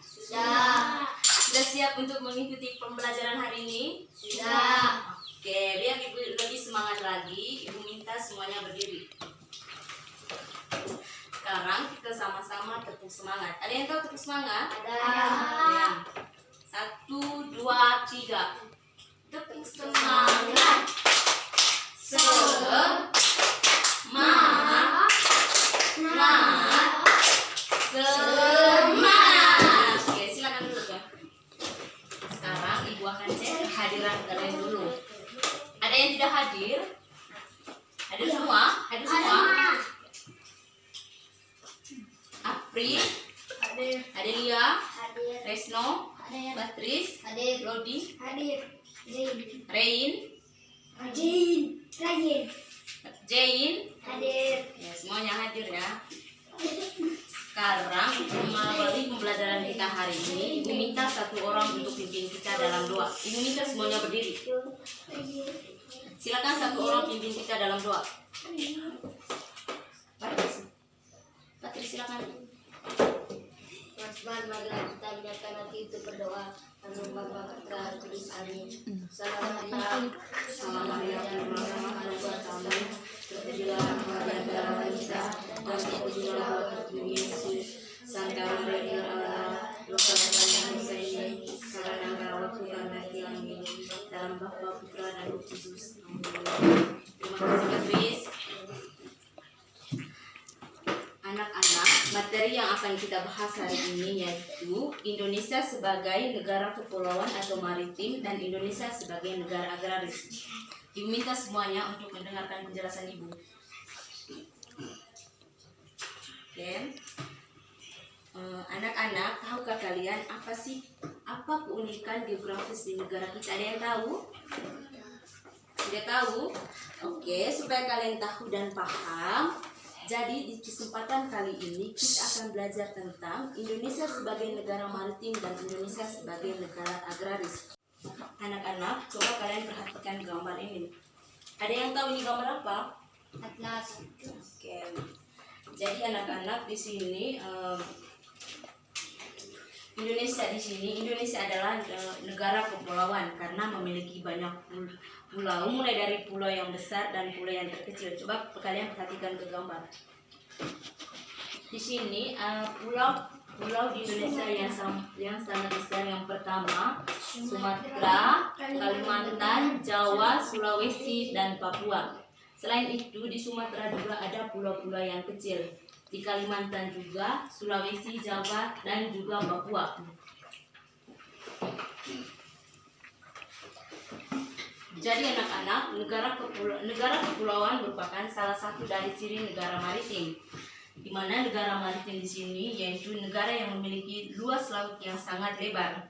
Sudah. Sudah siap untuk mengikuti pembelajaran hari ini? Sudah. Oke, biar Ibu lebih semangat lagi, Ibu minta semuanya berdiri. Sekarang kita sama-sama tepuk semangat. Ada yang tahu tepuk semangat? Ada. Ya. 1, 2, 3. Tepuk semangat. Semangat. Semangat. Oke, silakan dulu ya. Sekarang Ibu akan cek kehadiran kalian dulu. Ada yang tidak hadir? Hadir semua? Hadir semua? Apri, Hadir. Adelia, Hadir. Resno, Hadir. Patris, Hadir. Lodi, Hadir. Rein, Jain. Hadir. Ya, semuanya hadir ya. Sekarang untuk mengawali pembelajaran kita hari ini, Ibu minta satu orang untuk pimpin kita dalam doa. Ibu minta semuanya berdiri. Silakan satu orang pimpin kita dalam doa. Patris, silakan. Mas, marilah kita niatkan hati itu berdoa. Amin. Bapa Putra Kudus. Amin. Salam Maria, terpujilah Maria dalam wanita, dan terpujilah buah Yesus. Santa Maria Allah, doakanlah dosa ini, karena engkau Tuhan hati kami, dalam Bapa Putra dan Roh Kudus. Amin. Terima kasih Patris. Anak-anak, materi yang akan kita bahas hari ini yaitu Indonesia sebagai negara kepulauan atau maritim dan Indonesia sebagai negara agraris. Ibu minta semuanya untuk mendengarkan penjelasan Ibu. Oke. Anak-anak, tahukah kalian apa keunikan geografis di negara kita? Ada yang tahu? Sudah tahu? Oke, supaya kalian tahu dan paham, jadi di kesempatan kali ini kita akan belajar tentang Indonesia sebagai negara maritim dan Indonesia sebagai negara agraris. Anak-anak, coba kalian perhatikan gambar ini. Ada yang tahu ini gambar apa? Atlas. Oke. Jadi anak-anak di sini Indonesia adalah negara kepulauan karena memiliki banyak pulau, mulai dari pulau yang besar dan pulau yang terkecil. Coba kalian perhatikan ke gambar. Di sini pulau di Indonesia yang sangat besar, yang pertama Sumatera, Kalimantan, Jawa, Sulawesi, dan Papua. Selain itu di Sumatera juga ada pulau-pulau yang kecil. Di Kalimantan juga, Sulawesi, Jawa, dan juga Papua. Jadi anak-anak, negara kepulauan merupakan salah satu dari ciri negara maritim. Di mana negara maritim di sini yaitu negara yang memiliki luas laut yang sangat lebar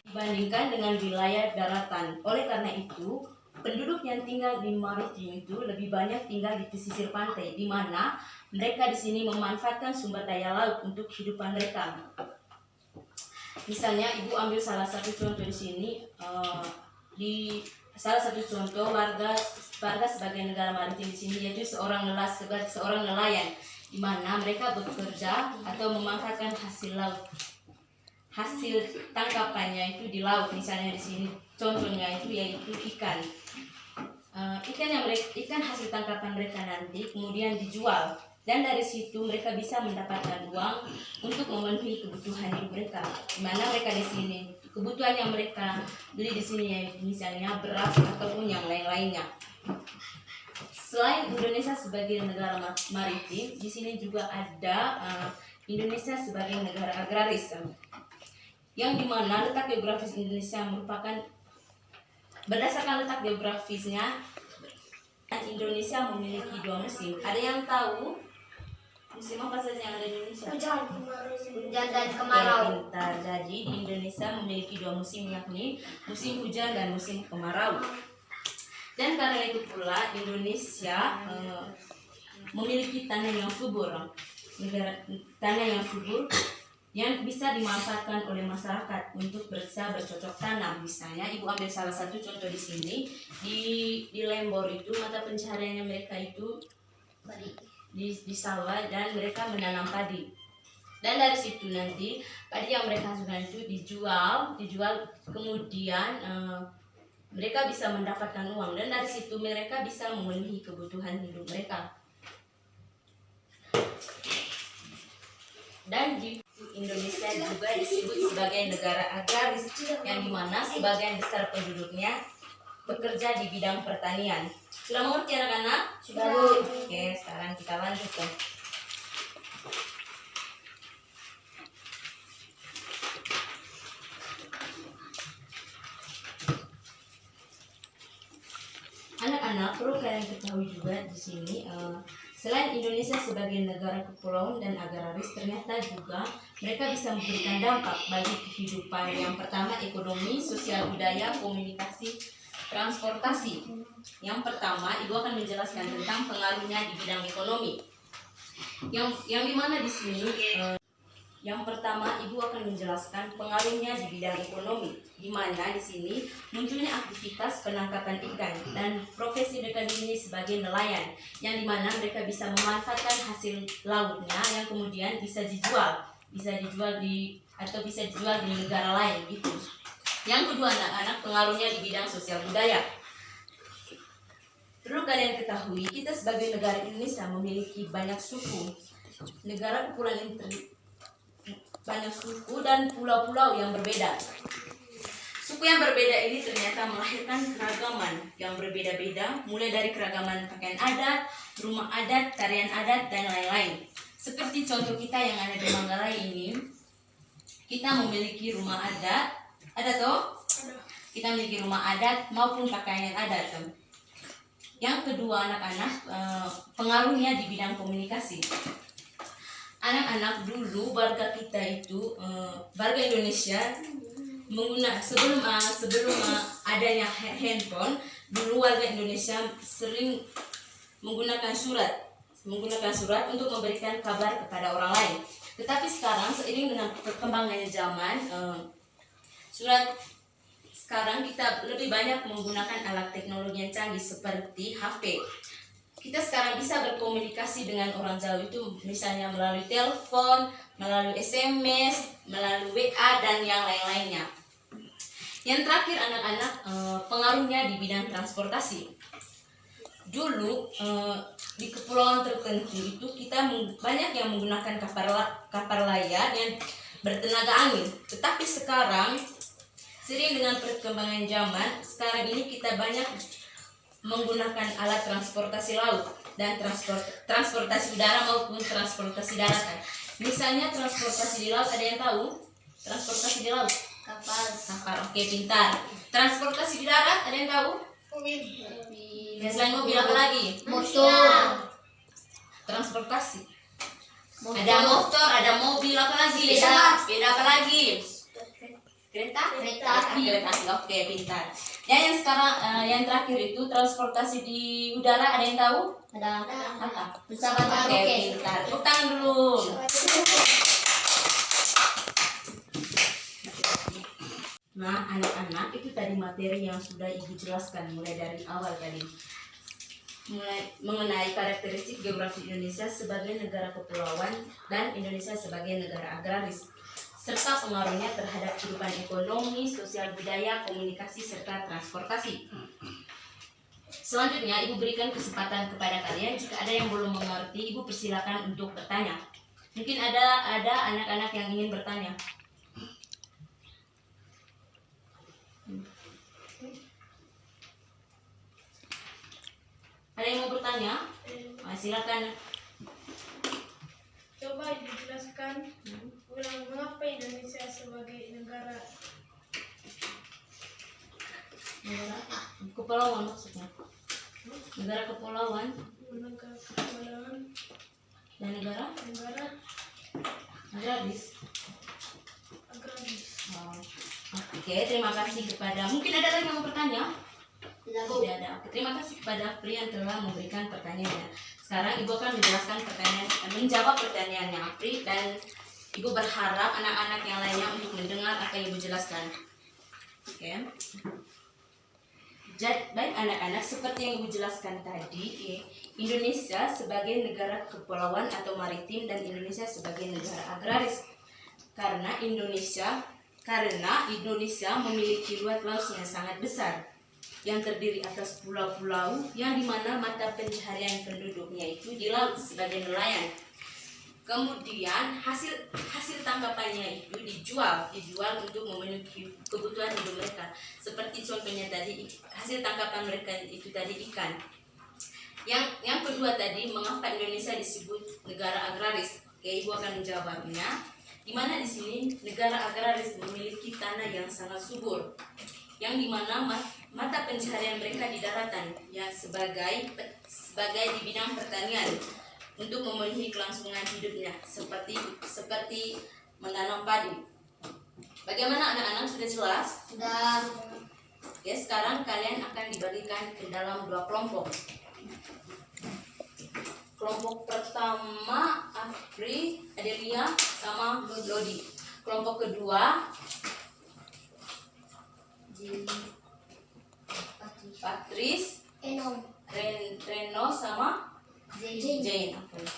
dibandingkan dengan wilayah daratan. Oleh karena itu, penduduk yang tinggal di maritim itu lebih banyak tinggal di pesisir pantai, di mana mereka di sini memanfaatkan sumber daya laut untuk kehidupan mereka. Misalnya, Ibu ambil salah satu contoh di sini, di salah satu contoh warga sebagai negara maritim di sini yaitu seorang nelayan, di mana mereka bekerja atau memanfaatkan hasil laut. Hasil tangkapannya itu di laut, misalnya di sini contohnya itu yaitu ikan. Ikan hasil tangkapan mereka nanti kemudian dijual, dan dari situ mereka bisa mendapatkan uang untuk memenuhi kebutuhan hidup mereka. Di mana mereka di sini kebutuhan yang mereka beli di sini yaitu misalnya beras ataupun yang lain-lainnya. Selain Indonesia sebagai negara maritim, di sini juga ada Indonesia sebagai negara agraris, yang dimana letak geografis Indonesia merupakan berdasarkan letak geografisnya, Indonesia memiliki 2 musim. Ada yang tahu musim apa saja yang ada di Indonesia? Hujan dan kemarau. Jadi di Indonesia memiliki 2 musim, yakni musim hujan dan musim kemarau. Dan karena itu pula Indonesia memiliki tanah yang subur, tanah yang subur yang bisa dimanfaatkan oleh masyarakat untuk bisa bercocok tanam. Misalnya, Ibu ambil salah satu contoh di sini, di Lembor itu mata pencahariannya mereka itu di sawah dan mereka menanam padi. Dan dari situ nanti padi yang mereka hasilkan itu dijual kemudian mereka bisa mendapatkan uang, dan dari situ mereka bisa memenuhi kebutuhan hidup mereka. Dan di Indonesia juga disebut sebagai negara agraris, yang dimana sebagian besar penduduknya bekerja di bidang pertanian. Sudah mengerti anak-anak? Sudah. Oke, sekarang kita lanjut ya. Anak-anak, perlu kalian ketahui juga di sini, selain Indonesia sebagai negara kepulauan dan agraris, ternyata juga mereka bisa memberikan dampak bagi kehidupan. Yang pertama, ekonomi, sosial, budaya, komunikasi, transportasi. Yang pertama, Ibu akan menjelaskan tentang pengaruhnya di bidang ekonomi. Yang dimana di sini, yang pertama, Ibu akan menjelaskan pengaruhnya di bidang ekonomi, di mana di sini munculnya aktivitas penangkapan ikan dan profesi mereka di sini sebagai nelayan, yang dimana mereka bisa memanfaatkan hasil lautnya yang kemudian bisa dijual di negara lain gitu. Yang kedua, anak-anak, pengaruhnya di bidang sosial budaya. Perlu kalian ketahui, kita sebagai negara Indonesia memiliki banyak suku. Negara kepulauan ini banyak suku dan pulau-pulau yang berbeda. Suku yang berbeda ini ternyata melahirkan keragaman yang berbeda-beda, mulai dari keragaman pakaian adat, rumah adat, tarian adat, dan lain-lain. Seperti contoh kita yang ada di Manggarai ini, kita memiliki rumah adat, ada toh? Kita memiliki rumah adat maupun pakaian adat. Yang kedua, anak-anak, pengaruhnya di bidang komunikasi. Anak-anak, dulu warga kita itu, warga Indonesia sebelum adanya handphone, dulu warga Indonesia sering menggunakan surat untuk memberikan kabar kepada orang lain. Tetapi sekarang, seiring dengan perkembangannya zaman, sekarang kita lebih banyak menggunakan alat teknologi yang canggih seperti HP. Kita sekarang bisa berkomunikasi dengan orang jauh itu misalnya melalui telepon, melalui SMS, melalui WA, dan yang lain-lainnya. Yang terakhir, anak-anak, pengaruhnya di bidang transportasi. Dulu di kepulauan tertentu itu kita banyak yang menggunakan kapal layar yang bertenaga angin. Tetapi sekarang, seiring dengan perkembangan zaman, sekarang ini kita banyak menggunakan alat transportasi laut dan transportasi udara maupun transportasi darat. Misalnya transportasi di laut, ada yang tahu? Transportasi di laut? Kapal. Oke, pintar. Transportasi di darat, ada yang tahu? Mobil. Dan selain mobil apa lagi? Motor. Transportasi. Motor. Ada motor, ada mobil, apa lagi? Sepeda apa lagi? Kereta api. Oke, pintar. Yang sekarang, yang terakhir itu transportasi di udara, ada yang tahu? Ada. Apa? Pesawat. Oke, pintar. Tepuk tangan dulu. Nah, anak-anak, itu tadi materi yang sudah Ibu jelaskan mulai dari awal tadi. Mulai mengenai karakteristik geografi Indonesia sebagai negara kepulauan dan Indonesia sebagai negara agraris, serta pengaruhnya terhadap kehidupan ekonomi, sosial budaya, komunikasi, serta transportasi. Selanjutnya, Ibu berikan kesempatan kepada kalian. Jika ada yang belum mengerti, Ibu persilakan untuk bertanya. Mungkin ada anak-anak yang ingin bertanya. Ada yang mau bertanya? Silakan. Coba dijelaskan ulang mengapa Indonesia sebagai negara Kepulauan maksudnya. Negara kepulauan dan negara agraris. Oh. Oke, terima kasih kepada. Mungkin ada lagi yang mau bertanya? Tidak ada. Oke, terima kasih kepada Apri yang telah memberikan pertanyaannya. Sekarang Ibu akan menjawab pertanyaannya Apri, dan Ibu berharap anak-anak yang lainnya untuk mendengar apa yang Ibu jelaskan. Oke. Baik anak-anak, seperti yang Ibu jelaskan tadi, Indonesia sebagai negara kepulauan atau maritim dan Indonesia sebagai negara agraris. Karena Indonesia memiliki luas laut yang sangat besar yang terdiri atas pulau-pulau yang dimana mata pencaharian penduduknya itu di laut sebagai nelayan. Kemudian hasil tangkapannya itu dijual untuk memenuhi kebutuhan hidup mereka. Seperti contohnya tadi hasil tangkapan mereka itu tadi ikan. Yang kedua tadi, mengapa Indonesia disebut negara agraris? Oke, Ibu akan menjawabnya. Di mana di sini negara agraris memiliki tanah yang sangat subur, yang dimana mata pencaharian mereka di daratan, yang sebagai di bidang pertanian untuk memenuhi kelangsungan hidupnya, seperti menanam padi. Bagaimana anak-anak, sudah jelas? Sudah. Oke, sekarang kalian akan dibagikan ke dalam 2 kelompok. Kelompok pertama Apri, Adelia, sama Lodi. Kelompok kedua Patris, Reno sama Jane. Oke.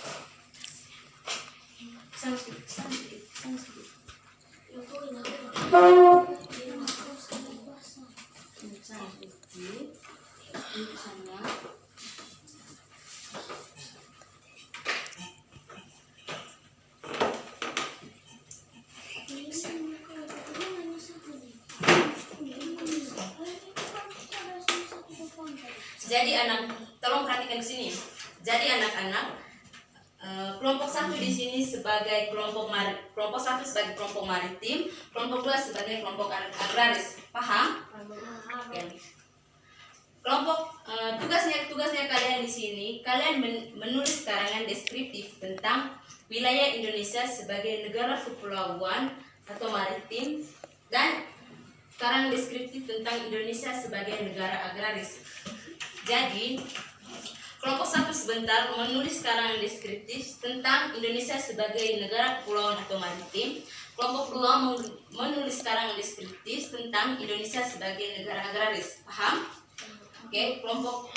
Jadi tolong perhatikan di sini. Jadi anak-anak, kelompok 1 di sini sebagai kelompok sebagai kelompok maritim, kelompok 2 sebagai kelompok agraris. Paham? Oke. Kelompok tugasnya kalian di sini, kalian menulis karangan deskriptif tentang wilayah Indonesia sebagai negara kepulauan atau maritim dan karangan deskriptif tentang Indonesia sebagai negara agraris. Jadi, kelompok 1 sebentar menulis karangan deskriptif tentang Indonesia sebagai negara kepulauan atau maritim. Kelompok 2 menulis karangan deskriptif tentang Indonesia sebagai negara agraris. Paham? Oke, kelompok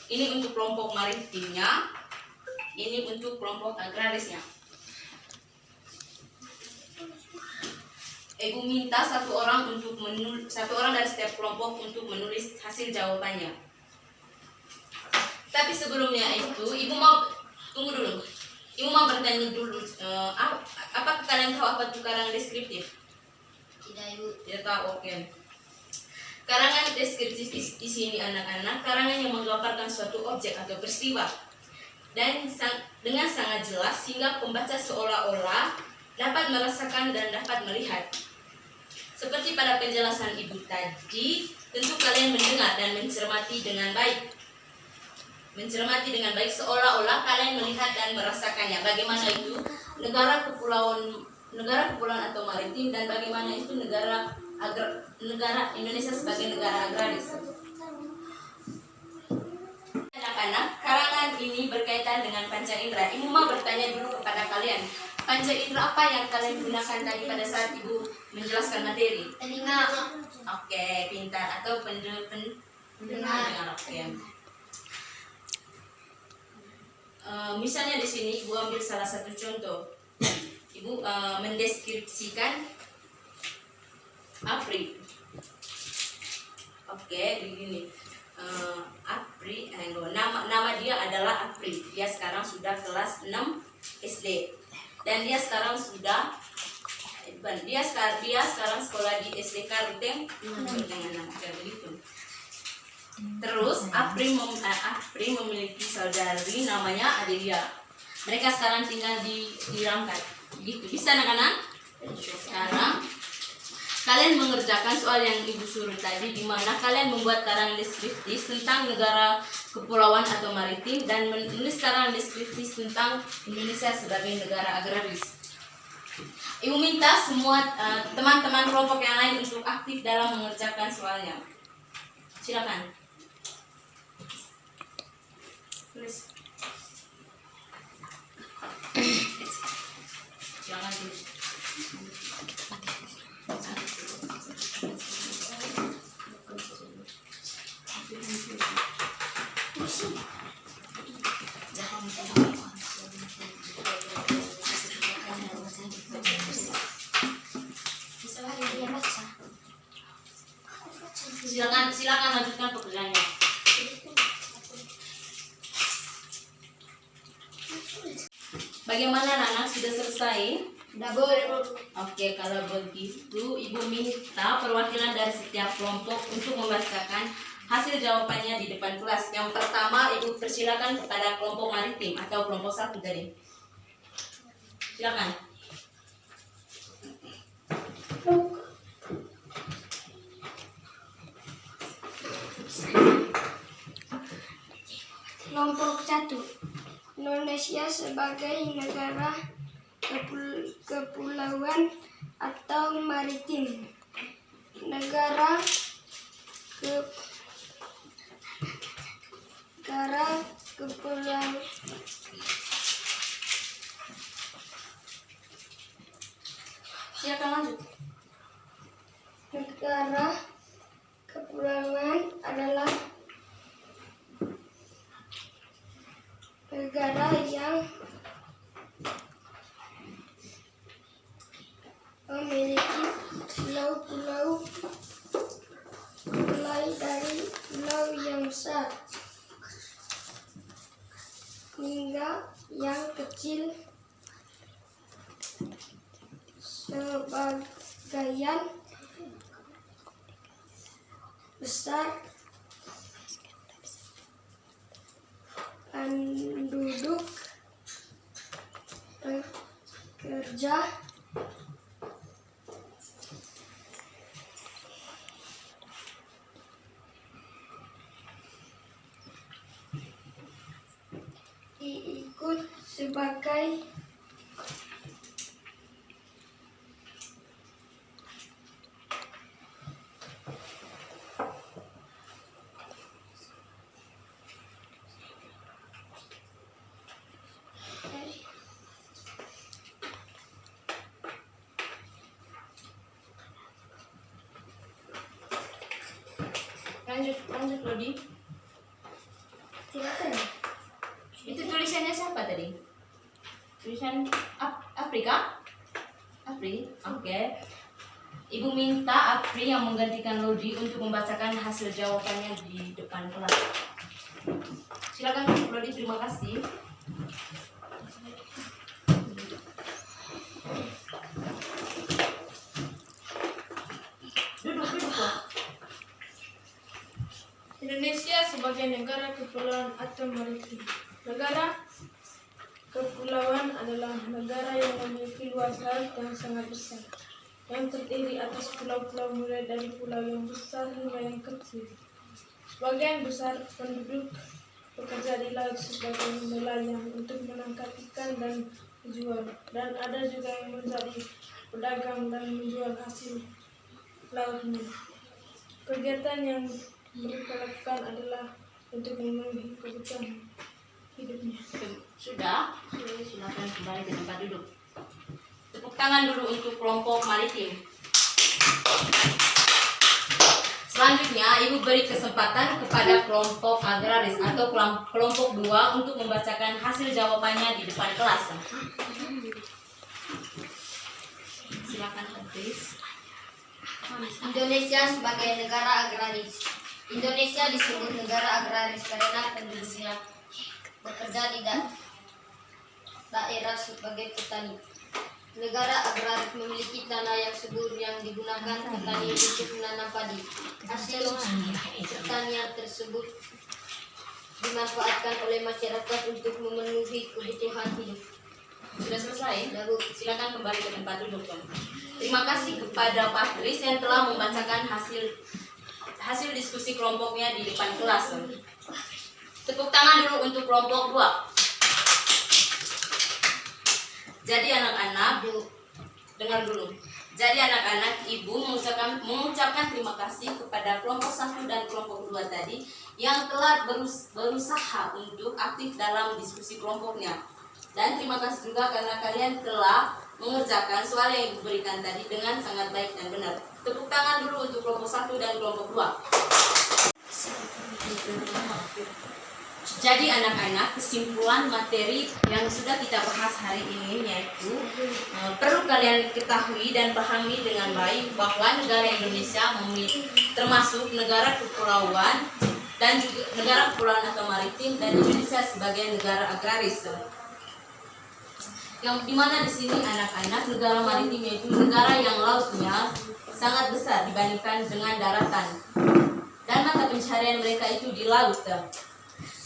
ini untuk kelompok maritimnya, ini untuk kelompok agrarisnya. Ibu minta satu orang dari setiap kelompok untuk menulis hasil jawabannya. Tapi sebelumnya itu, Ibu mau tunggu dulu. Ibu mau bertanya dulu, apakah kalian tahu apa itu karangan deskriptif? Tidak, Ibu. Tidak tahu, oke. Karangan deskriptif di sini anak-anak, karangan yang menggambarkan suatu objek atau peristiwa dan dengan sangat jelas sehingga pembaca seolah-olah dapat merasakan dan dapat melihat. Seperti pada penjelasan Ibu tadi, tentu kalian mendengar dan mencermati dengan baik. Seolah-olah kalian melihat dan merasakannya. Bagaimana itu negara kepulauan atau maritim, dan bagaimana itu negara Indonesia sebagai negara agraris. Anak-anak, karangan ini berkaitan dengan panca indera. Ibu mau bertanya dulu kepada kalian, panca indera apa yang kalian gunakan tadi pada saat Ibu menjelaskan materi? Telinga. Oke, pintar. Atau pendengar. Oke. Misalnya di sini Ibu ambil salah satu contoh. Ibu mendeskripsikan Apri. Oke, begini. Apri, nama dia adalah Apri. Dia sekarang sudah kelas 6 SD. Dan dia sekarang sekolah di SDK Ruteng dengan begitu. Terus Apri memiliki saudari namanya Adelia. Mereka sekarang tinggal di Rangkat. Begitu. Bisa anak-anak? Sekarang kalian mengerjakan soal yang Ibu suruh tadi, di mana kalian membuat karangan deskriptif tentang negara kepulauan atau maritim dan menulis karangan deskriptif tentang Indonesia sebagai negara agraris. Ibu minta semua teman-teman kelompok yang lain untuk aktif dalam mengerjakan soalnya. Silakan. Tulis. Jangan tulis. Silakan lanjutkan pekerjaannya. Bagaimana anak-anak, sudah selesai? Oke, kalau begitu Ibu minta perwakilan dari setiap kelompok untuk membacakan hasil jawabannya di depan kelas. Yang pertama, Ibu persilakan kepada kelompok maritim atau kelompok 1 tadi. Silakan. Kelompok 1. Indonesia sebagai negara kepulauan atau maritim. Negara kepulauan. Silakan lanjut. Negara kepulauan adalah negara yang memiliki pulau-pulau, mulai dari pulau yang besar hingga yang kecil. Sebagian besar penduduk bekerja diikut sebagai Lanjut Lodi. silakan. Itu tulisannya siapa tadi? Tulisan Afrika? Oke. Ibu minta Apri yang menggantikan Lodi untuk membacakan hasil jawabannya di depan kelas. Silakan Lodi, terima kasih. Duduk. Indonesia sebagai negara kepulauan atau maritim. Negara kepulauan adalah negara yang memiliki luas laut yang sangat besar, yang terdiri atas pulau-pulau mulai dari pulau yang besar hingga yang kecil. Sebagian besar penduduk bekerja di laut sebagai nelayan untuk menangkap ikan dan dijual, dan ada juga yang menjadi pedagang dan menjual hasil lautnya. Kegiatan yang mereka lakukan adalah untuk memenuhi kebutuhan hidupnya. Sudah, silakan kembali ke tempat duduk. Tepuk tangan dulu untuk kelompok maritim. Selanjutnya, Ibu beri kesempatan kepada kelompok agraris atau kelompok 2 untuk membacakan hasil jawabannya di depan kelas. Silakan, Chris. Indonesia sebagai negara agraris. Indonesia disebut negara agraris karena penduduknya bekerja di daerah sebagai petani. Negara agraris memiliki tanah yang subur yang digunakan petani untuk menanam padi. Hasil pertanian tersebut dimanfaatkan oleh masyarakat untuk memenuhi kebutuhan hidup. Sudah selesai? Silakan kembali ke tempat duduk. Terima kasih kepada Pak Kris yang telah membacakan hasil diskusi kelompoknya di depan kelas. Tepuk tangan dulu untuk kelompok 2. Jadi anak-anak, dengar dulu. Jadi anak-anak, Ibu mengucapkan terima kasih kepada kelompok 1 dan kelompok 2 tadi yang telah berusaha untuk aktif dalam diskusi kelompoknya. Dan terima kasih juga karena kalian telah mengerjakan soal yang Ibu berikan tadi dengan sangat baik dan benar. Tepuk tangan dulu untuk kelompok 1 dan kelompok 2. Jadi anak-anak, kesimpulan materi yang sudah kita bahas hari ini yaitu perlu kalian ketahui dan pahami dengan baik bahwa negara Indonesia termasuk negara kepulauan dan juga negara kepulauan atau maritim, dan Indonesia sebagai negara agraris. Yang dimana di sini anak-anak, negara maritim yaitu negara yang lautnya sangat besar dibandingkan dengan daratan, dan mata pencaharian mereka itu di laut.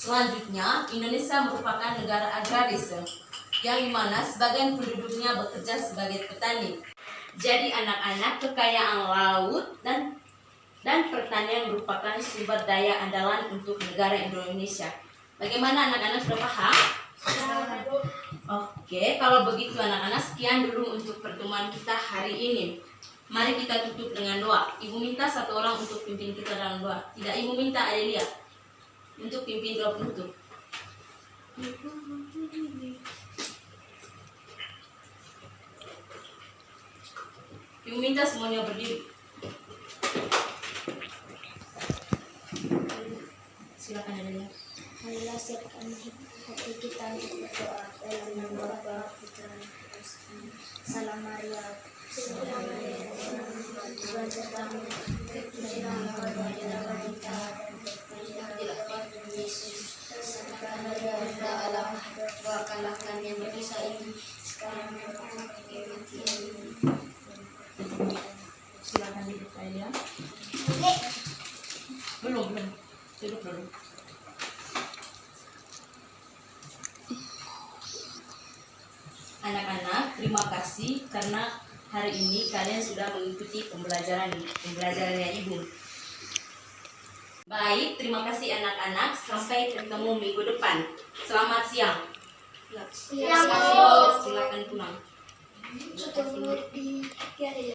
Selanjutnya, Indonesia merupakan negara agraris yang dimana sebagian penduduknya bekerja sebagai petani. Jadi anak-anak, kekayaan laut dan pertanian merupakan sumber daya andalan untuk negara Indonesia. Bagaimana anak-anak, sudah paham? Oke, kalau begitu anak-anak, sekian dulu untuk pertemuan kita hari ini. Mari kita tutup dengan doa. Ibu minta satu orang untuk pimpin kita dalam doa. Tidak, Ibu minta Adelia untuk pimpin doa penutup. Ibu minta semuanya berdiri. Silakan Adelia. Marilah siapkan hati kita untuk berdoa dalam nama Bapa, Putra, dan Roh Kudus. Salam Maria, Tuhan sertamu, terpujilah engkau di antara wanita dan terpujilah Yesus. Santa Maria, Bunda Allah, doakanlah kami yang berdosa ini sekarang dan pada kematian. Silakan duduk Adelia. Belum. Duduk dulu. Anak-anak, terima kasih karena hari ini kalian sudah mengikuti pembelajarannya Ibu. Baik, terima kasih anak-anak. Sampai ketemu minggu depan. Selamat siang. Silakan pulang. Di